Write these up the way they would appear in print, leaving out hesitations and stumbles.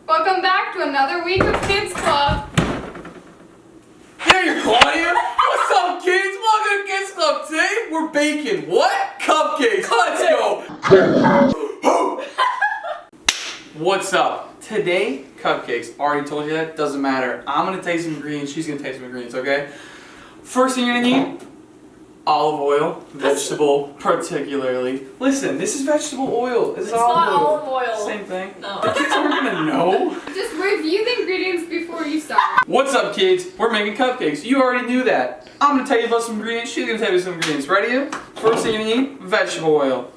Welcome back to another week of Kids Club. Hey, Claudia! What's up, kids? Welcome to Kids Club. Today we're baking what? Cupcakes. Let's go. What's up? Today, cupcakes. Already told you that. Doesn't matter. I'm gonna taste some ingredients. She's gonna taste some ingredients. Okay. First thing you're gonna need: olive oil, vegetable, particularly. Listen, this is vegetable oil. This is olive oil. Same thing. No. The kids aren't gonna know. Just review the ingredients before you start. What's up, kids? We're making cupcakes. You already knew that. I'm gonna tell you about some ingredients. She's gonna tell you some ingredients. Ready? First thing you need: vegetable oil.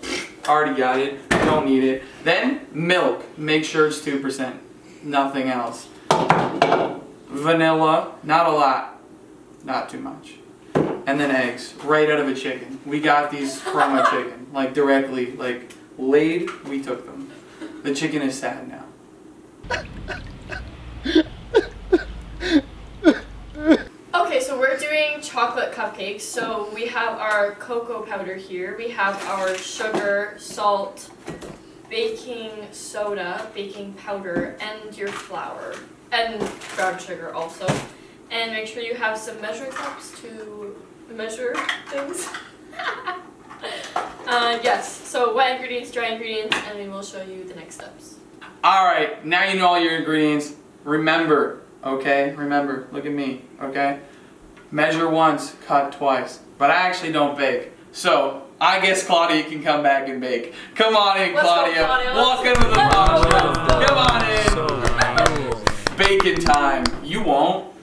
Already got it. Don't need it. Then milk. Make sure it's 2%. Nothing else. Vanilla. Not a lot. Not too much. And then eggs. Right out of a chicken. We got these from a chicken. Like directly. Like laid. We took them. The chicken is sad now. Okay, so we're doing chocolate cupcakes. So we have our cocoa powder here. We have our sugar, salt, baking soda, baking powder, and your flour. And brown sugar also. And make sure you have some measuring cups to measure things. Yes, so wet ingredients, dry ingredients, and we will show you the next steps. Alright, now you know all your ingredients. Remember, okay? Remember, look at me, okay? Measure once, cut twice. But I actually don't bake. So, I guess Claudia can come back and bake. Come on in, Claudia. Welcome to the podcast. Come on in. Baking time. You won't.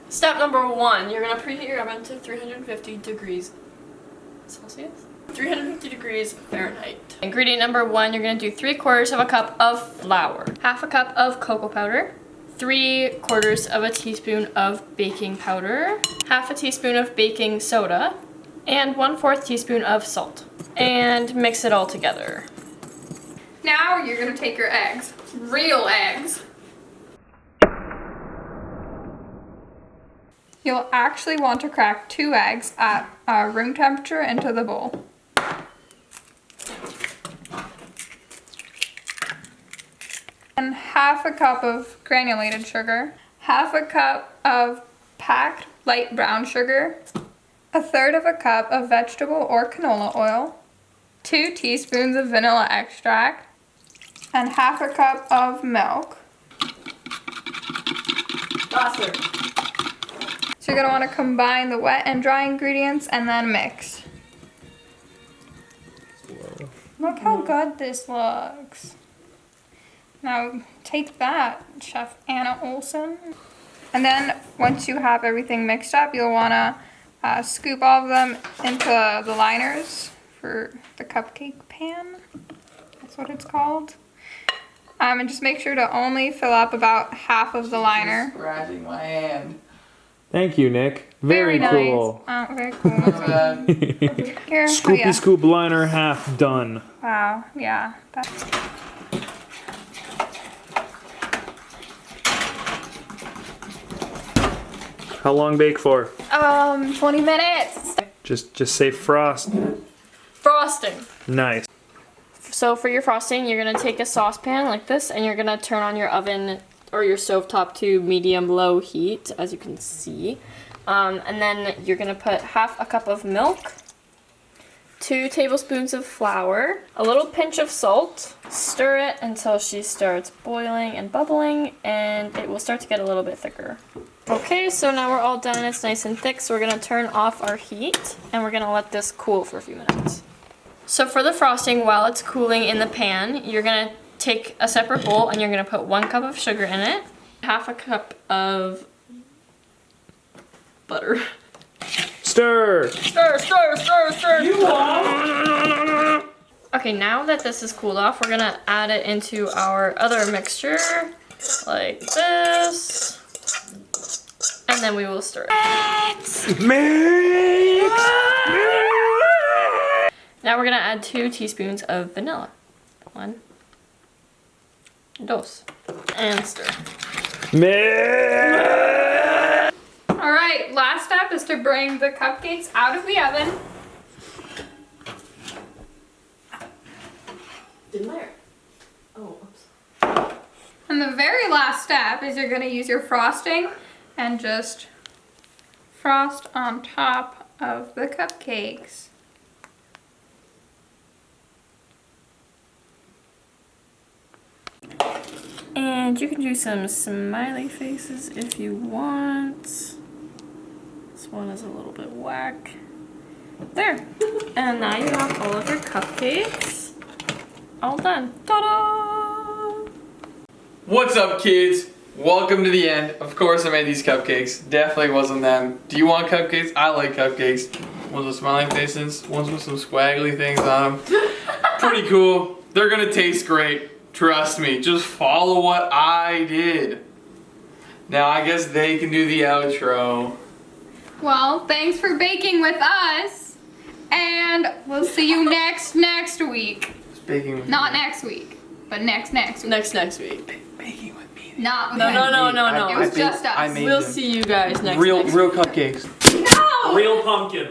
Step number 1, you're going to preheat your oven to 350 degrees Celsius? 350 degrees Fahrenheit. Ingredient number 1, you're going to do 3/4 of a cup of flour, half a cup of cocoa powder, 3/4 of a teaspoon of baking powder, half a teaspoon of baking soda, and 1/4 teaspoon of salt. And mix it all together. Now you're gonna take your eggs, real eggs. You'll actually want to crack 2 eggs at room temperature into the bowl. And half a cup of granulated sugar, half a cup of packed light brown sugar, 1/3 of a cup of vegetable or canola oil, 2 teaspoons of vanilla extract, and half a cup of milk. Faster. So you're going to want to combine the wet and dry ingredients and then mix. Look how good this looks. Now take that, Chef Anna Olson. And then once you have everything mixed up, you'll want to scoop all of them into the liners for the cupcake pan. That's what it's called. And just make sure to only fill up about half of the liner. Scratching my hand. Thank you, Nick. Very cool. Nice. Oh, very cool. Here, Scoopy scoop liner half done. Wow, yeah. That's... How long bake for? 20 minutes. Just say frost. Frosting. Nice. So for your frosting, you're going to take a saucepan like this, and you're going to turn on your oven or your stovetop to medium-low heat, as you can see. And then you're going to put half a cup of milk, 2 tablespoons of flour, a little pinch of salt. Stir it until she starts boiling and bubbling, and it will start to get a little bit thicker. Okay, so now we're all done. It's nice and thick, so we're going to turn off our heat, and we're going to let this cool for a few minutes. So for the frosting, while it's cooling in the pan, you're going to take a separate bowl and you're going to put 1 cup of sugar in it, half a cup of butter. Stir! Stir, stir, stir, stir! You won't. Okay, now that this is cooled off, we're going to add it into our other mixture, like this. And then we will stir it. Mix! Now we're going to add 2 teaspoons of vanilla. 1, 2, and stir. Mix! Alright, last step is to bring the cupcakes out of the oven. Didn't I? Oh, oops. And the very last step is you're gonna use your frosting and just frost on top of the cupcakes. And you can do some smiley faces if you want. This one is a little bit whack. There. And now you have all of your cupcakes all done. Ta-da! What's up, kids? Welcome to the end. Of course I made these cupcakes. Definitely wasn't them. Do you want cupcakes? I like cupcakes. Ones with smiling faces, ones with some swaggly things on them. Pretty cool. They're gonna taste great. Trust me. Just follow what I did. Now I guess they can do the outro. Well, thanks for baking with us, and we'll see you next week. Just baking with Not me. next week, but next week. Next week. Baking with me. Not with No, him. no. It was just us. I made We'll them. see you guys next Real week. cupcakes. No! Real pumpkins.